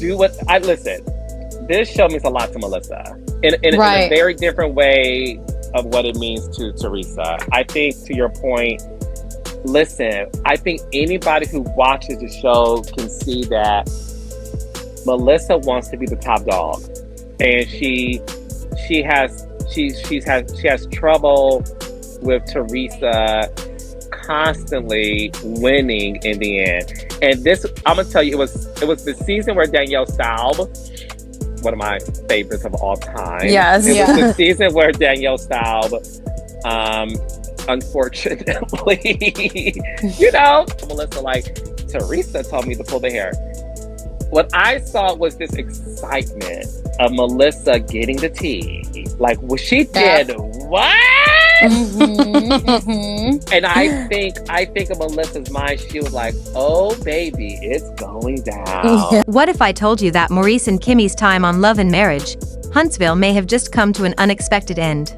do what I listen. This show means a lot to Melissa in a very different way of what it means to Teresa. I think, to your point, listen, I think anybody who watches the show can see that Melissa wants to be the top dog, and she has trouble with Teresa constantly winning in the end. And this, I'm gonna tell you, it was the season where Danielle Staub, one of my favorites of all time. Yes, it was the season where Danielle Staub, unfortunately, Melissa, like, Teresa told me to pull the hair. What I saw was this excitement of Melissa getting the tea. Like, well, she did what? And I think in Melissa's mind, she was like, oh, baby, it's going down. What if I told you that Maurice and Kimmi's time on Love and Marriage, Huntsville, may have just come to an unexpected end?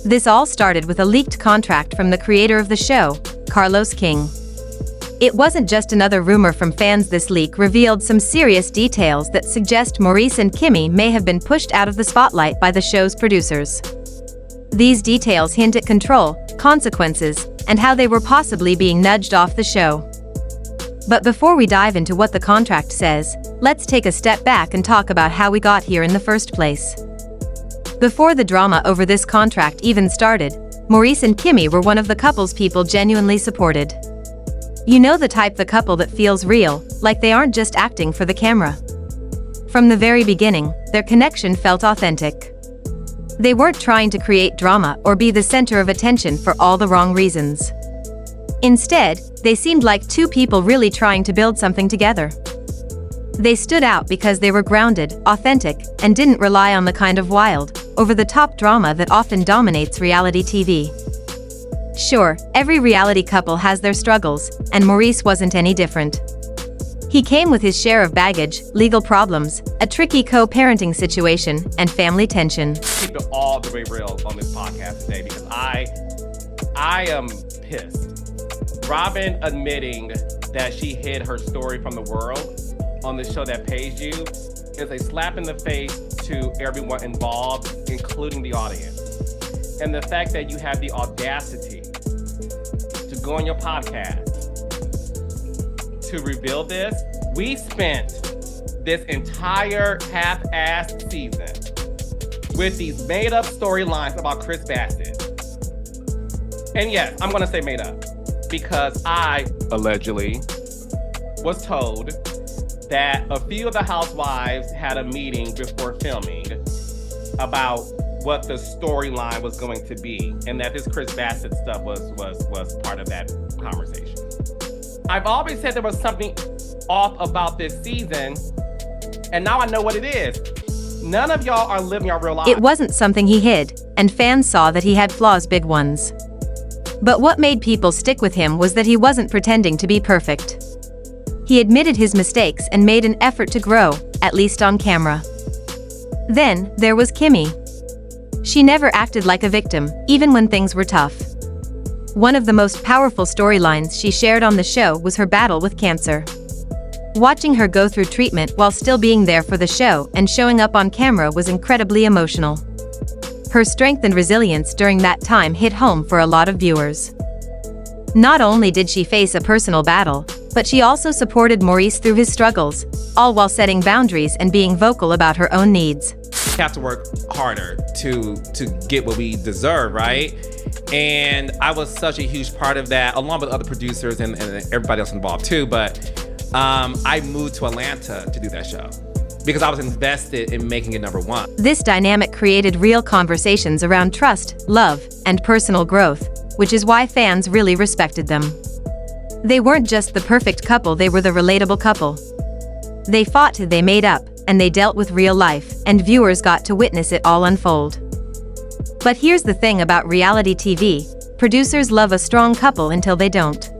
This all started with a leaked contract from the creator of the show, Carlos King. It wasn't just another rumor from fans. This leak revealed some serious details that suggest Maurice and Kimmi may have been pushed out of the spotlight by the show's producers. These details hint at control, consequences, and how they were possibly being nudged off the show. But before we dive into what the contract says, let's take a step back and talk about how we got here in the first place. Before the drama over this contract even started, Maurice and Kimmi were one of the couples people genuinely supported. You know, the type, the couple that feels real, like they aren't just acting for the camera. From the very beginning, their connection felt authentic. They weren't trying to create drama or be the center of attention for all the wrong reasons. Instead, they seemed like two people really trying to build something together. They stood out because they were grounded, authentic, and didn't rely on the kind of wild, over-the-top drama that often dominates reality TV. Sure, every reality couple has their struggles, and Maurice wasn't any different. He came with his share of baggage, legal problems, a tricky co-parenting situation, and family tension. Keep it all the way real on this podcast today, because I am pissed. Robin admitting that she hid her story from the world on the show that pays you is a slap in the face to everyone involved, including the audience. And the fact that you have the audacity to go on your podcast to reveal this. We spent this entire half-assed season with these made-up storylines about Chris Basset. And yes, I'm gonna say made up, because I allegedly was told that a few of the housewives had a meeting before filming about what the storyline was going to be, and that this Chris Basset stuff was part of that conversation. I've always said there was something off about this season, and now I know what it is. None of y'all are living your real lives. It wasn't something he hid, and fans saw that he had flaws, big ones. But what made people stick with him was that he wasn't pretending to be perfect. He admitted his mistakes and made an effort to grow, at least on camera. Then, there was Kimmi. She never acted like a victim, even when things were tough. One of the most powerful storylines she shared on the show was her battle with cancer. Watching her go through treatment while still being there for the show and showing up on camera was incredibly emotional. Her strength and resilience during that time hit home for a lot of viewers. Not only did she face a personal battle, but she also supported Maurice through his struggles, all while setting boundaries and being vocal about her own needs. We have to work harder to get what we deserve, right? And I was such a huge part of that, along with other producers and everybody else involved too. But I moved to Atlanta to do that show because I was invested in making it #1. This dynamic created real conversations around trust, love, and personal growth, which is why fans really respected them. They weren't just the perfect couple, they were the relatable couple. They fought, they made up, and they dealt with real life, and viewers got to witness it all unfold. But here's the thing about reality TV, producers love a strong couple until they don't.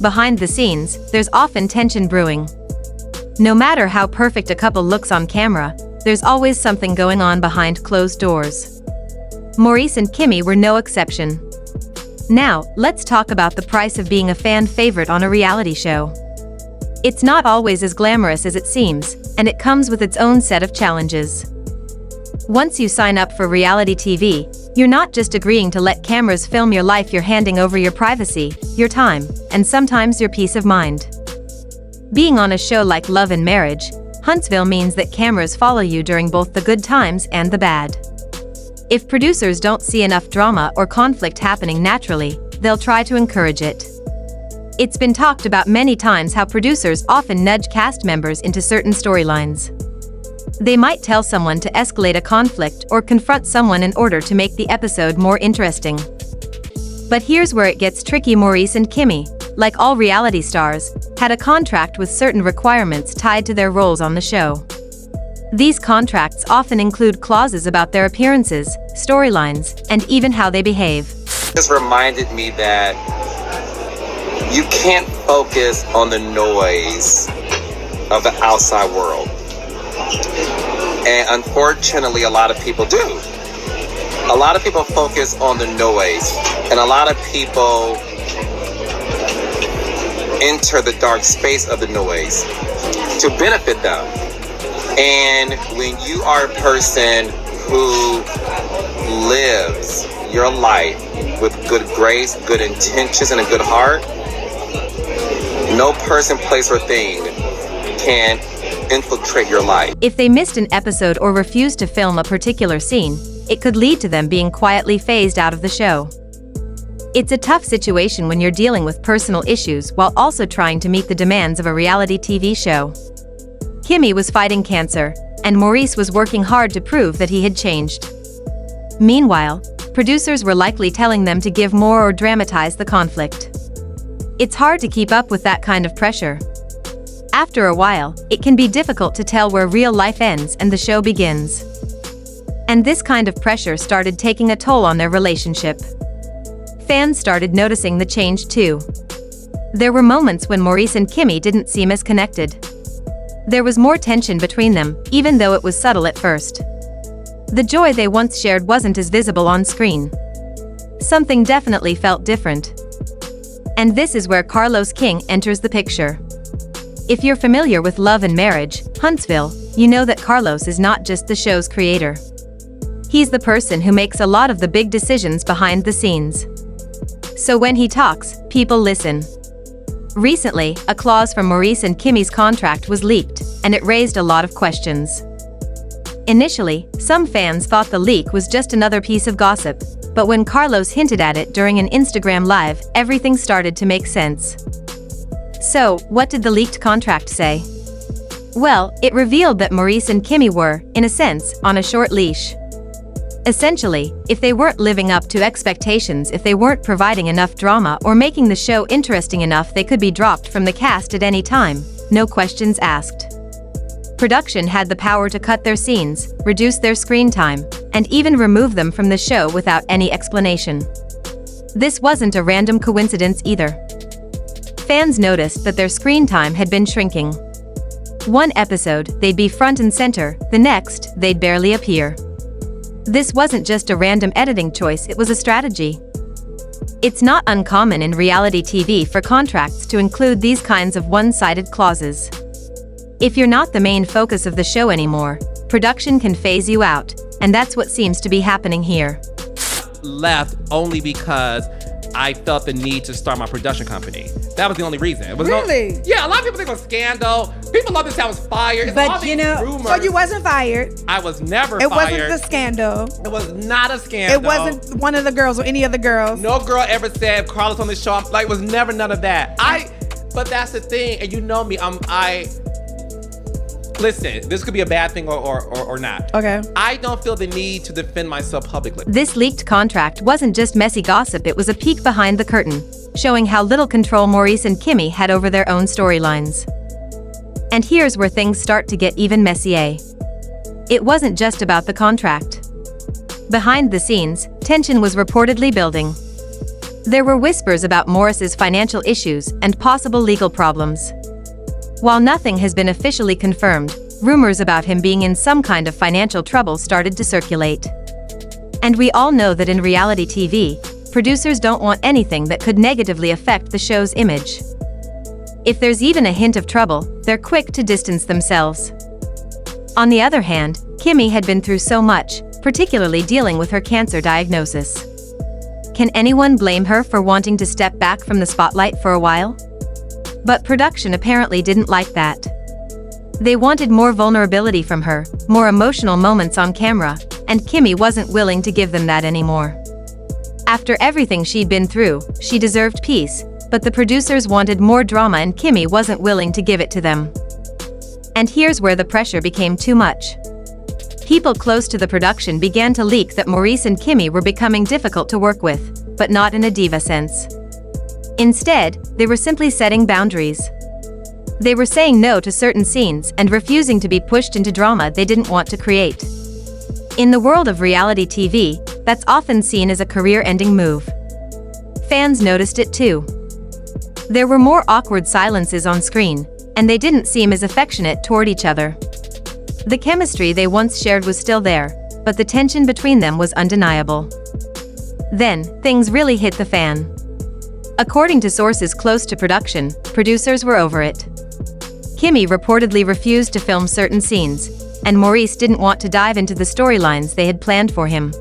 Behind the scenes, there's often tension brewing. No matter how perfect a couple looks on camera, there's always something going on behind closed doors. Maurice and Kimmi were no exception. Now, let's talk about the price of being a fan favorite on a reality show. It's not always as glamorous as it seems, and it comes with its own set of challenges. Once you sign up for reality TV, you're not just agreeing to let cameras film your life, you're handing over your privacy, your time, and sometimes your peace of mind. Being on a show like Love and Marriage, Huntsville means that cameras follow you during both the good times and the bad. If producers don't see enough drama or conflict happening naturally, they'll try to encourage it. It's been talked about many times how producers often nudge cast members into certain storylines. They might tell someone to escalate a conflict or confront someone in order to make the episode more interesting. But here's where it gets tricky. Maurice and Kimmi, like all reality stars, had a contract with certain requirements tied to their roles on the show. These contracts often include clauses about their appearances, storylines, and even how they behave. This reminded me that you can't focus on the noise of the outside world. And unfortunately, a lot of people do. A lot of people focus on the noise, and a lot of people enter the dark space of the noise to benefit them. And when you are a person who lives your life with good grace, good intentions, and a good heart, no person, place, or thing can infiltrate your life. If they missed an episode or refused to film a particular scene, it could lead to them being quietly phased out of the show. It's a tough situation when you're dealing with personal issues while also trying to meet the demands of a reality TV show. Kimmi was fighting cancer, and Maurice was working hard to prove that he had changed. Meanwhile, producers were likely telling them to give more or dramatize the conflict. It's hard to keep up with that kind of pressure. After a while, it can be difficult to tell where real life ends and the show begins. And this kind of pressure started taking a toll on their relationship. Fans started noticing the change too. There were moments when Maurice and Kimmi didn't seem as connected. There was more tension between them, even though it was subtle at first. The joy they once shared wasn't as visible on screen. Something definitely felt different. And this is where Carlos King enters the picture. If you're familiar with Love and Marriage, Huntsville, you know that Carlos is not just the show's creator. He's the person who makes a lot of the big decisions behind the scenes. So when he talks, people listen. Recently, a clause from Maurice and Kimmi's contract was leaked, and it raised a lot of questions. Initially, some fans thought the leak was just another piece of gossip, but when Carlos hinted at it during an Instagram Live, everything started to make sense. So, what did the leaked contract say? Well, it revealed that Maurice and Kimmi were, in a sense, on a short leash. Essentially, if they weren't living up to expectations, if they weren't providing enough drama or making the show interesting enough, they could be dropped from the cast at any time, no questions asked. Production had the power to cut their scenes, reduce their screen time, and even remove them from the show without any explanation. This wasn't a random coincidence either. Fans noticed that their screen time had been shrinking. One episode, they'd be front and center, the next, they'd barely appear. This wasn't just a random editing choice, it was a strategy. It's not uncommon in reality TV for contracts to include these kinds of one-sided clauses. If you're not the main focus of the show anymore, production can phase you out, and that's what seems to be happening here. Left only because I felt the need to start my production company. That was the only reason. It was Really? Yeah, a lot of people think it was scandal. People love this I was fired. It's all But these you know, rumors. so you wasn't fired. I was never It fired. wasn't the scandal. It was not a scandal. It wasn't one of the girls or any of the girls. No girl ever said Carlos on the show. Like, it was never none of that. But that's the thing, and you know me. Listen, this could be a bad thing or not. Okay. I don't feel the need to defend myself publicly. This leaked contract wasn't just messy gossip, it was a peek behind the curtain, showing how little control Maurice and Kimmi had over their own storylines. And here's where things start to get even messier. It wasn't just about the contract. Behind the scenes, tension was reportedly building. There were whispers about Maurice's financial issues and possible legal problems. While nothing has been officially confirmed, rumors about him being in some kind of financial trouble started to circulate. And we all know that in reality TV, producers don't want anything that could negatively affect the show's image. If there's even a hint of trouble, they're quick to distance themselves. On the other hand, Kimmi had been through so much, particularly dealing with her cancer diagnosis. Can anyone blame her for wanting to step back from the spotlight for a while? But production apparently didn't like that. They wanted more vulnerability from her, more emotional moments on camera, and Kimmi wasn't willing to give them that anymore. After everything she'd been through, she deserved peace, but the producers wanted more drama and Kimmi wasn't willing to give it to them. And here's where the pressure became too much. People close to the production began to leak that Maurice and Kimmi were becoming difficult to work with, but not in a diva sense. Instead, they were simply setting boundaries. They were saying no to certain scenes and refusing to be pushed into drama they didn't want to create. In the world of reality TV, that's often seen as a career-ending move. Fans noticed it too. There were more awkward silences on screen, and they didn't seem as affectionate toward each other. The chemistry they once shared was still there, but the tension between them was undeniable. Then, things really hit the fan. According to sources close to production, producers were over it. Kimmi reportedly refused to film certain scenes, and Maurice didn't want to dive into the storylines they had planned for him.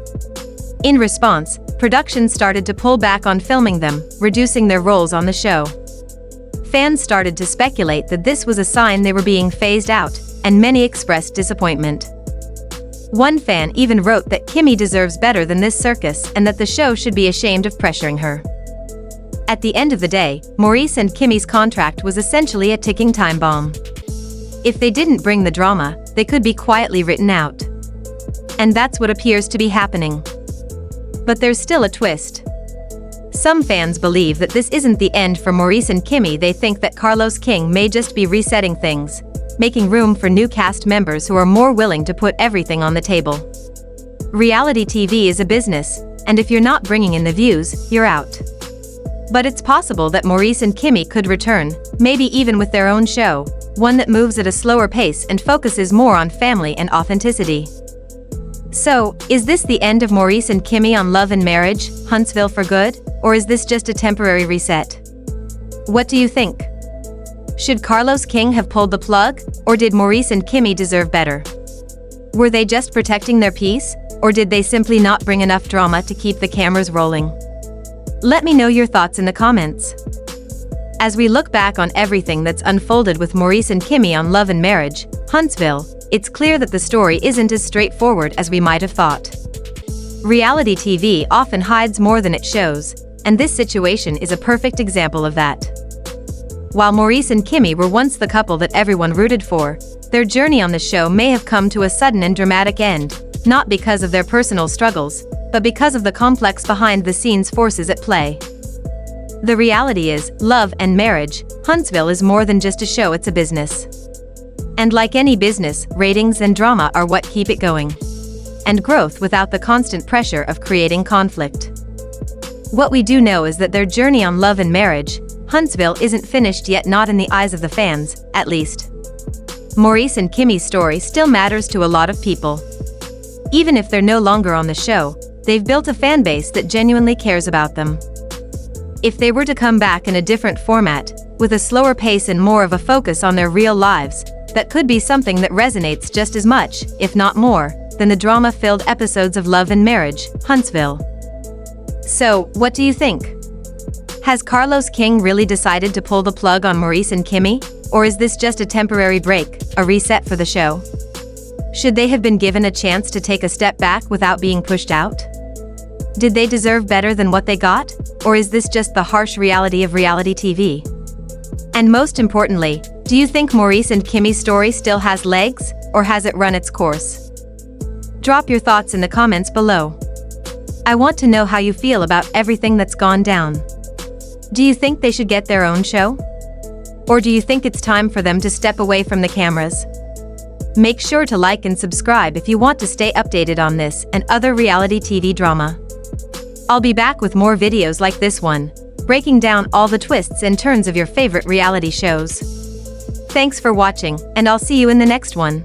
In response, production started to pull back on filming them, reducing their roles on the show. Fans started to speculate that this was a sign they were being phased out, and many expressed disappointment. One fan even wrote that Kimmi deserves better than this circus and that the show should be ashamed of pressuring her. At the end of the day, Maurice and Kimmi's contract was essentially a ticking time bomb. If they didn't bring the drama, they could be quietly written out. And that's what appears to be happening. But there's still a twist. Some fans believe that this isn't the end for Maurice and Kimmi. They think that Carlos King may just be resetting things, making room for new cast members who are more willing to put everything on the table. Reality TV is a business, and if you're not bringing in the views, you're out. But it's possible that Maurice and Kimmi could return, maybe even with their own show, one that moves at a slower pace and focuses more on family and authenticity. So, is this the end of Maurice and Kimmi on Love and Marriage, Huntsville for good, or is this just a temporary reset? What do you think? Should Carlos King have pulled the plug, or did Maurice and Kimmi deserve better? Were they just protecting their peace, or did they simply not bring enough drama to keep the cameras rolling? Let me know your thoughts in the comments. As we look back on everything that's unfolded with Maurice and Kimmi on Love and Marriage, Huntsville, it's clear that the story isn't as straightforward as we might have thought. Reality TV often hides more than it shows, and this situation is a perfect example of that. While Maurice and Kimmi were once the couple that everyone rooted for, their journey on the show may have come to a sudden and dramatic end, not because of their personal struggles, but because of the complex behind-the-scenes forces at play. The reality is, Love and Marriage, Huntsville is more than just a show, it's a business. And like any business, ratings and drama are what keep it going. And growth without the constant pressure of creating conflict. What we do know is that their journey on Love and Marriage, Huntsville isn't finished yet, not in the eyes of the fans, at least. Maurice and Kimmi's story still matters to a lot of people. Even if they're no longer on the show, they've built a fan base that genuinely cares about them. If they were to come back in a different format, with a slower pace and more of a focus on their real lives, that could be something that resonates just as much, if not more, than the drama-filled episodes of Love and Marriage, Huntsville. So, what do you think? Has Carlos King really decided to pull the plug on Maurice and Kimmi, or is this just a temporary break, a reset for the show? Should they have been given a chance to take a step back without being pushed out? Did they deserve better than what they got, or is this just the harsh reality of reality TV? And most importantly, do you think Maurice and Kimmi's story still has legs, or has it run its course? Drop your thoughts in the comments below. I want to know how you feel about everything that's gone down. Do you think they should get their own show? Or do you think it's time for them to step away from the cameras? Make sure to like and subscribe if you want to stay updated on this and other reality TV drama. I'll be back with more videos like this one, breaking down all the twists and turns of your favorite reality shows. Thanks for watching, and I'll see you in the next one.